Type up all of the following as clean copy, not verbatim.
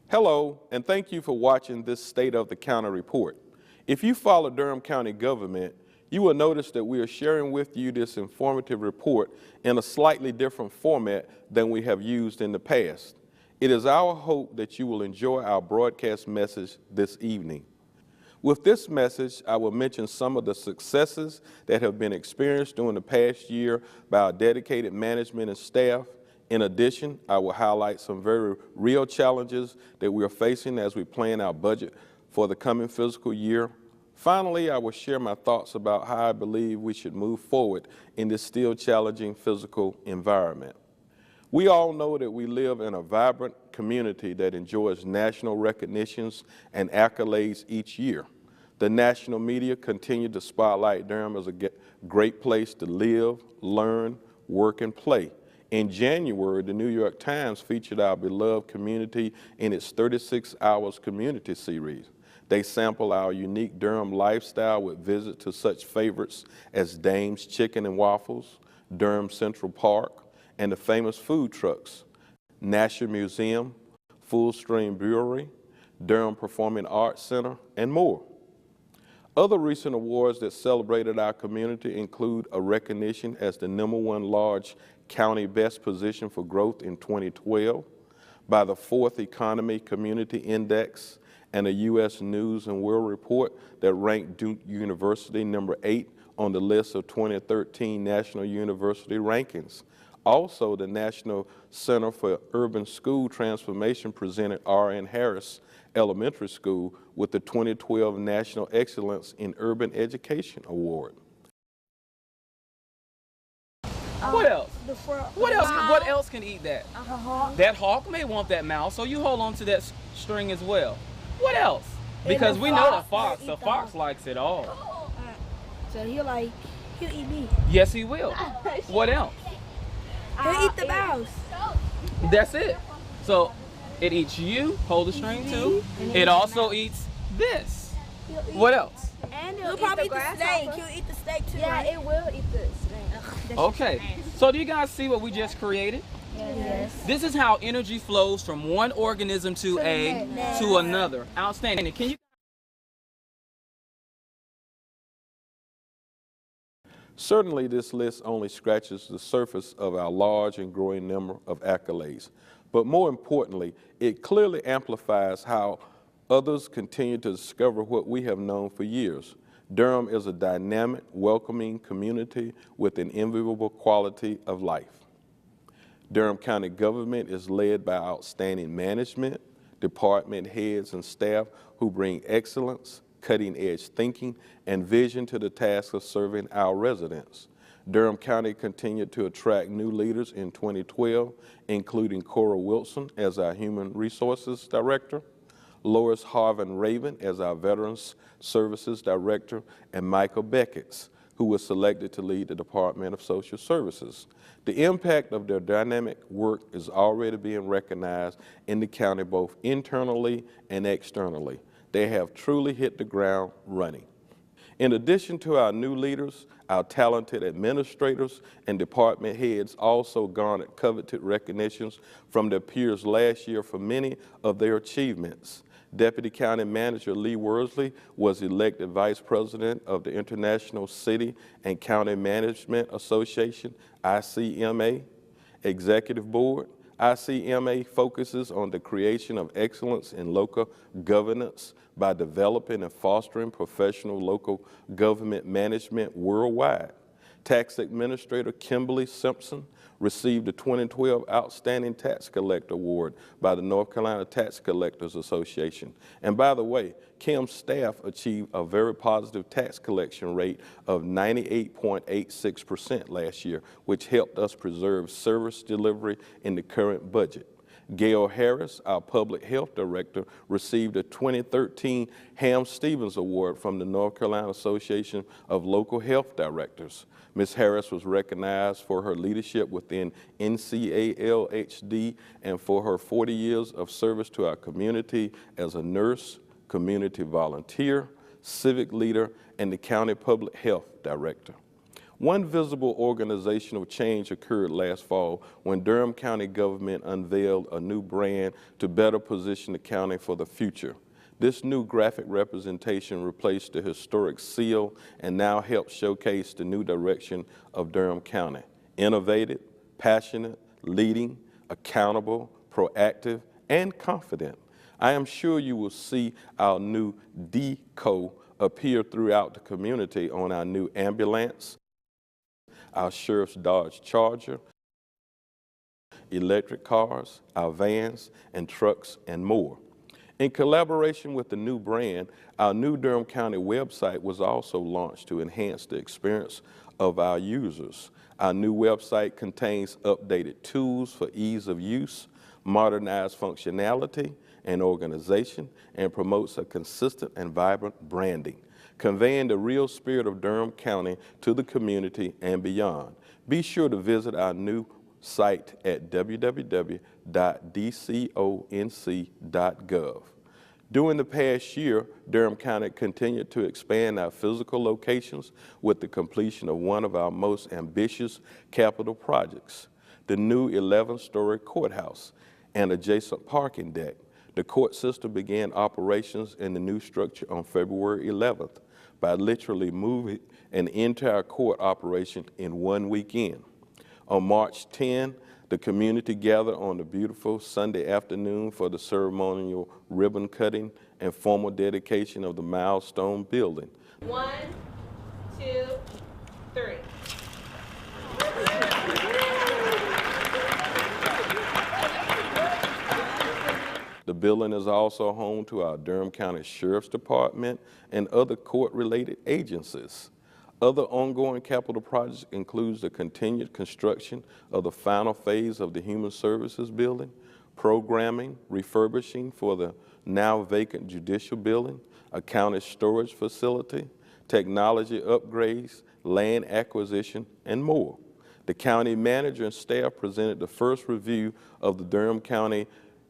Hello, and thank you for watching this State of the County report. If you follow Durham County government, you will notice that we are sharing with you this informative report in a slightly different format than we have used in the past. It is our hope that you will enjoy our broadcast message this evening. With this message, I will mention some of the successes that have been experienced during the past year by our dedicated management and staff. In addition, I will highlight some very real challenges that we are facing as we plan our budget for the coming fiscal year. Finally, I will share my thoughts about how I believe we should move forward in this still challenging physical environment. We all know that we live in a vibrant community that enjoys national recognitions and accolades each year. The national media continue to spotlight Durham as a great place to live, learn, work, and play. In January, the New York Times featured our beloved community in its 36 Hours Community Series. They sample our unique Durham lifestyle with visits to such favorites as Dame's Chicken and Waffles, Durham Central Park, and the famous food trucks, Nasher Museum, Full Stream Brewery, Durham Performing Arts Center, and more. Other recent awards that celebrated our community include a recognition as the #1 large county best position for growth in 2012 by the 4th Economy Community Index and a U.S. News and World Report that ranked Duke University #8 on the list of 2013 National University Rankings. Also, the National Center for Urban School Transformation presented R.N. Harris Elementary School with the 2012 National Excellence in Urban Education Award. What else? What else can eat that? That hawk may want that mouse, so you hold on to that string as well. What else? Because we know the fox likes it all. So he'll eat me. Yes, he will. What else? He'll eat the mouse. That's it. So it eats you, hold the string too. It also eats this. What else? And he'll probably eat the snake. He'll eat the snake too. Yeah, it will eat the snake. Okay. So do you guys see what we just created? Yes. This is how energy flows from one organism to another. Outstanding. Can you? Certainly, this list only scratches the surface of our large and growing number of accolades. But more importantly, it clearly amplifies how others continue to discover what we have known for years. Durham is a dynamic, welcoming community with an enviable quality of life. Durham County government is led by outstanding management, department heads, and staff who bring excellence, cutting-edge thinking, and vision to the task of serving our residents. Durham County continued to attract new leaders in 2012, including Cora Wilson as our Human Resources Director, Lois Harvin Raven as our Veterans Services Director, and Michael Beckett, who was selected to lead the Department of Social Services. The impact of their dynamic work is already being recognized in the county both internally and externally. They have truly hit the ground running. In addition to our new leaders, our talented administrators and department heads also garnered coveted recognitions from their peers last year for many of their achievements. Deputy County Manager Lee Worsley was elected Vice President of the International City and County Management Association, ICMA, Executive Board. ICMA focuses on the creation of excellence in local governance by developing and fostering professional local government management worldwide. Tax Administrator Kimberly Simpson received the 2012 Outstanding Tax Collector Award by the North Carolina Tax Collectors Association. And by the way, Kim's staff achieved a very positive tax collection rate of 98.86% last year, which helped us preserve service delivery in the current budget. Gail Harris, our Public Health Director, received the 2013 Ham-Stevens Award from the North Carolina Association of Local Health Directors. Ms. Harris was recognized for her leadership within NCALHD and for her 40 years of service to our community as a nurse, community volunteer, civic leader, and the County Public Health Director. One visible organizational change occurred last fall when Durham County government unveiled a new brand to better position the county for the future. This new graphic representation replaced the historic seal and now helps showcase the new direction of Durham County. Innovative, passionate, leading, accountable, proactive, and confident. I am sure you will see our new deco appear throughout the community on our new ambulance, our Sheriff's Dodge Charger, electric cars, our vans and trucks, and more. In collaboration with the new brand, our new Durham County website was also launched to enhance the experience of our users. Our new website contains updated tools for ease of use, modernized functionality and organization, and promotes a consistent and vibrant branding, conveying the real spirit of Durham County to the community and beyond. Be sure to visit our new site at www.dconc.gov. During the past year, Durham County continued to expand our physical locations with the completion of one of our most ambitious capital projects, the new 11-story courthouse and adjacent parking deck. The court system began operations in the new structure on February 11th by literally moving an entire court operation in one weekend. On March 10, the community gathered on the beautiful Sunday afternoon for the ceremonial ribbon cutting and formal dedication of the milestone building. 1, 2, 3. The building is also home to our Durham County Sheriff's Department and other court-related agencies. Other ongoing capital projects includes the continued construction of the final phase of the Human Services Building, programming, refurbishing for the now vacant Judicial Building, a county storage facility, technology upgrades, land acquisition, and more. The county manager and staff presented the first review of the Durham County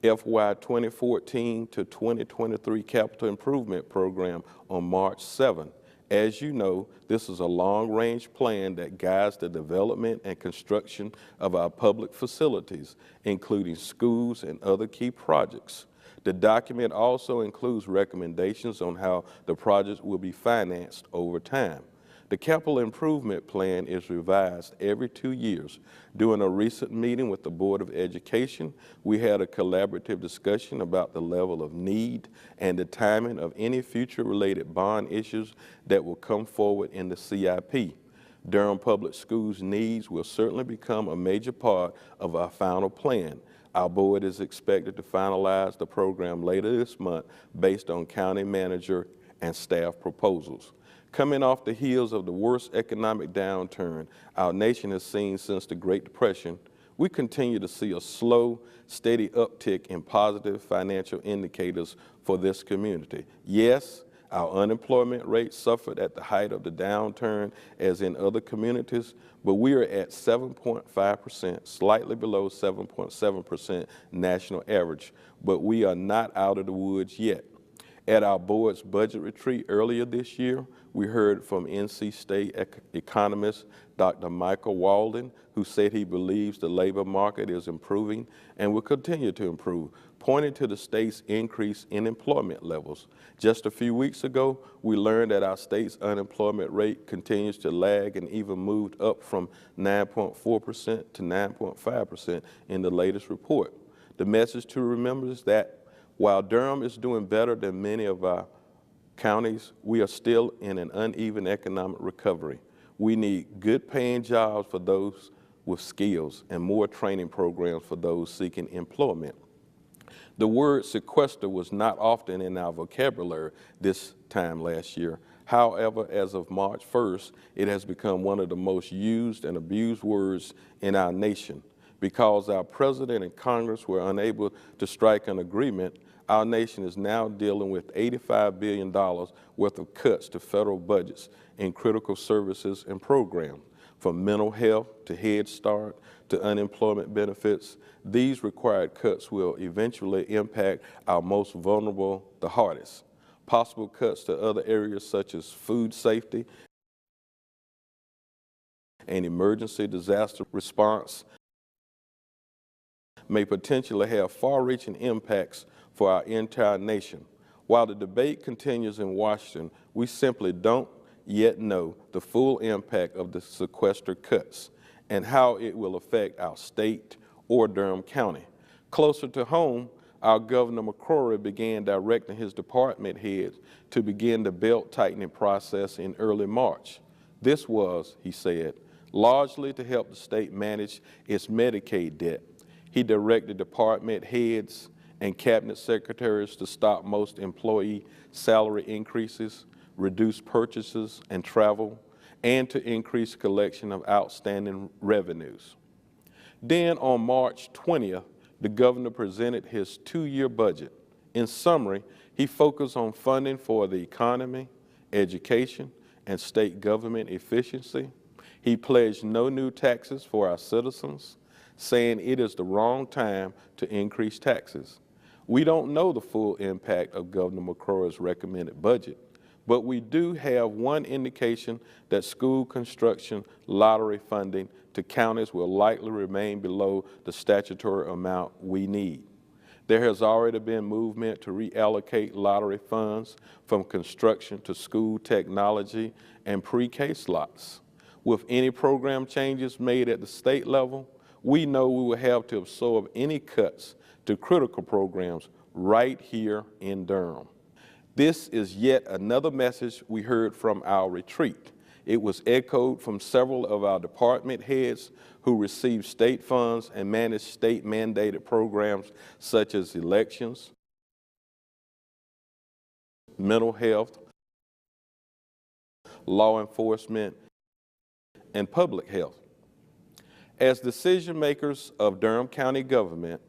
FY 2014 to 2023 Capital Improvement Program on March 7. As you know, this is a long-range plan that guides the development and construction of our public facilities, including schools and other key projects. The document also includes recommendations on how the projects will be financed over time. The capital improvement plan is revised every 2 years. During a recent meeting with the Board of Education, we had a collaborative discussion about the level of need and the timing of any future related bond issues that will come forward in the CIP. Durham Public Schools' needs will certainly become a major part of our final plan. Our board is expected to finalize the program later this month based on county manager and staff proposals. Coming off the heels of the worst economic downturn our nation has seen since the Great Depression, we continue to see a slow, steady uptick in positive financial indicators for this community. Yes, our unemployment rate suffered at the height of the downturn as in other communities, but we are at 7.5%, slightly below 7.7% national average, but we are not out of the woods yet. At our board's budget retreat earlier this year, we heard from NC State economist Dr. Michael Walden, who said he believes the labor market is improving and will continue to improve, pointing to the state's increase in employment levels. Just a few weeks ago, we learned that our state's unemployment rate continues to lag and even moved up from 9.4% to 9.5% in the latest report. The message to remember is that while Durham is doing better than many of our counties, we are still in an uneven economic recovery. We need good paying jobs for those with skills and more training programs for those seeking employment. The word sequester was not often in our vocabulary this time last year. However, as of March 1st, it has become one of the most used and abused words in our nation. Because our president and Congress were unable to strike an agreement, our nation is now dealing with $85 billion worth of cuts to federal budgets in critical services and programs. From mental health to Head Start to unemployment benefits, these required cuts will eventually impact our most vulnerable the hardest. Possible cuts to other areas such as food safety and emergency disaster response may potentially have far-reaching impacts for our entire nation. While the debate continues in Washington, we simply don't yet know the full impact of the sequester cuts and how it will affect our state or Durham County. Closer to home, our Governor McCrory began directing his department heads to begin the belt-tightening process in early March. This was, he said, largely to help the state manage its Medicaid debt. He directed department heads and cabinet secretaries to stop most employee salary increases, reduce purchases and travel, and to increase collection of outstanding revenues. Then on March 20th, the governor presented his two-year budget. In summary, he focused on funding for the economy, education, and state government efficiency. He pledged no new taxes for our citizens, saying it is the wrong time to increase taxes. We don't know the full impact of Governor McCrory's recommended budget, but we do have one indication that school construction lottery funding to counties will likely remain below the statutory amount we need. There has already been movement to reallocate lottery funds from construction to school technology and pre-K slots. With any program changes made at the state level, we know we will have to absorb any cuts to critical programs right here in Durham. This is yet another message we heard from our retreat. It was echoed from several of our department heads who receive state funds and manage state-mandated programs such as elections, mental health, law enforcement, and public health. As decision makers of Durham County government,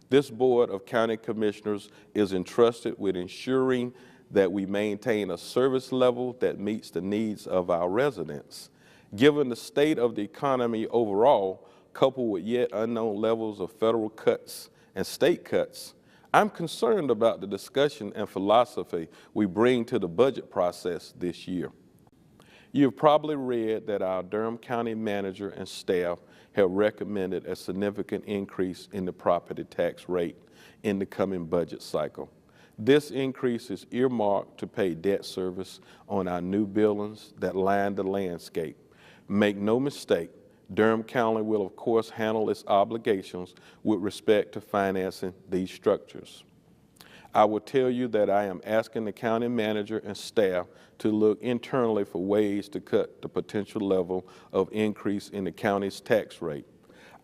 this Board of County Commissioners is entrusted with ensuring that we maintain a service level that meets the needs of our residents. Given the state of the economy overall, coupled with yet unknown levels of federal cuts and state cuts, I'm concerned about the discussion and philosophy we bring to the budget process this year. You've probably read that our Durham County manager and staff have recommended a significant increase in the property tax rate in the coming budget cycle. This increase is earmarked to pay debt service on our new buildings that line the landscape. Make no mistake, Durham County will of course handle its obligations with respect to financing these structures. I will tell you that I am asking the county manager and staff to look internally for ways to cut the potential level of increase in the county's tax rate.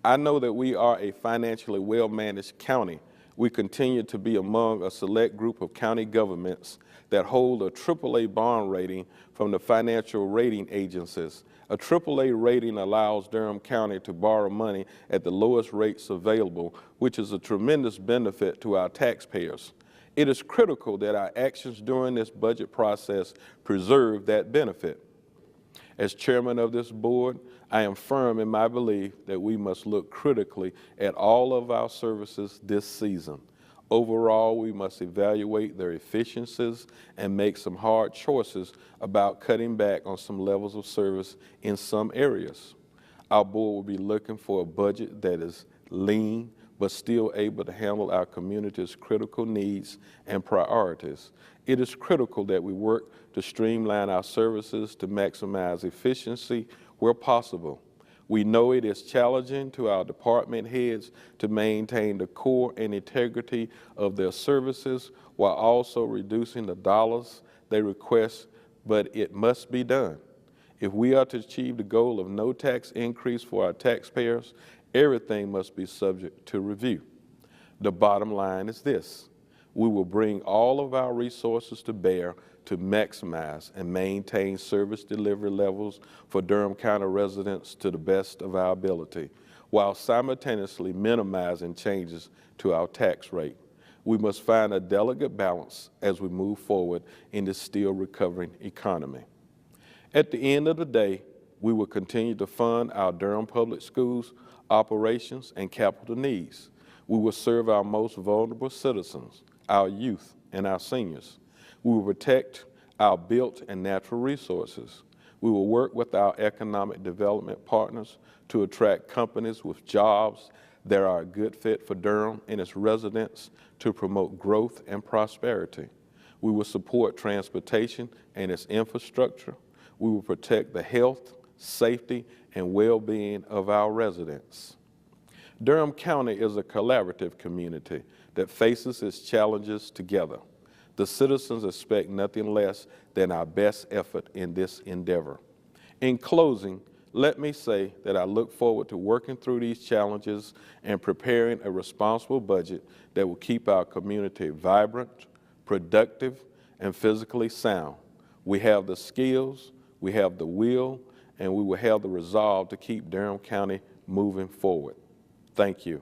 I know that we are a financially well-managed county. We continue to be among a select group of county governments that hold a AAA bond rating from the financial rating agencies. A AAA rating allows Durham County to borrow money at the lowest rates available, which is a tremendous benefit to our taxpayers. It is critical that our actions during this budget process preserve that benefit. As chairman of this board, I am firm in my belief that we must look critically at all of our services this season. Overall, we must evaluate their efficiencies and make some hard choices about cutting back on some levels of service in some areas. Our board will be looking for a budget that is lean, but still able to handle our community's critical needs and priorities. It is critical that we work to streamline our services to maximize efficiency where possible. We know it is challenging to our department heads to maintain the core and integrity of their services while also reducing the dollars they request, but it must be done. If we are to achieve the goal of no tax increase for our taxpayers, everything must be subject to review. The bottom line is this: we will bring all of our resources to bear to maximize and maintain service delivery levels for Durham County residents to the best of our ability, while simultaneously minimizing changes to our tax rate. We must find a delicate balance as we move forward in this still recovering economy. At the end of the day, we will continue to fund our Durham Public Schools operations and capital needs. We will serve our most vulnerable citizens, our youth, and our seniors. We will protect our built and natural resources. We will work with our economic development partners to attract companies with jobs that are a good fit for Durham and its residents to promote growth and prosperity. We will support transportation and its infrastructure. We will protect the health, safety, and well-being of our residents. Durham County is a collaborative community that faces its challenges together. The citizens expect nothing less than our best effort in this endeavor. In closing, let me say that I look forward to working through these challenges and preparing a responsible budget that will keep our community vibrant, productive, and physically sound. We have the skills, we have the will, and we will have the resolve to keep Durham County moving forward. Thank you.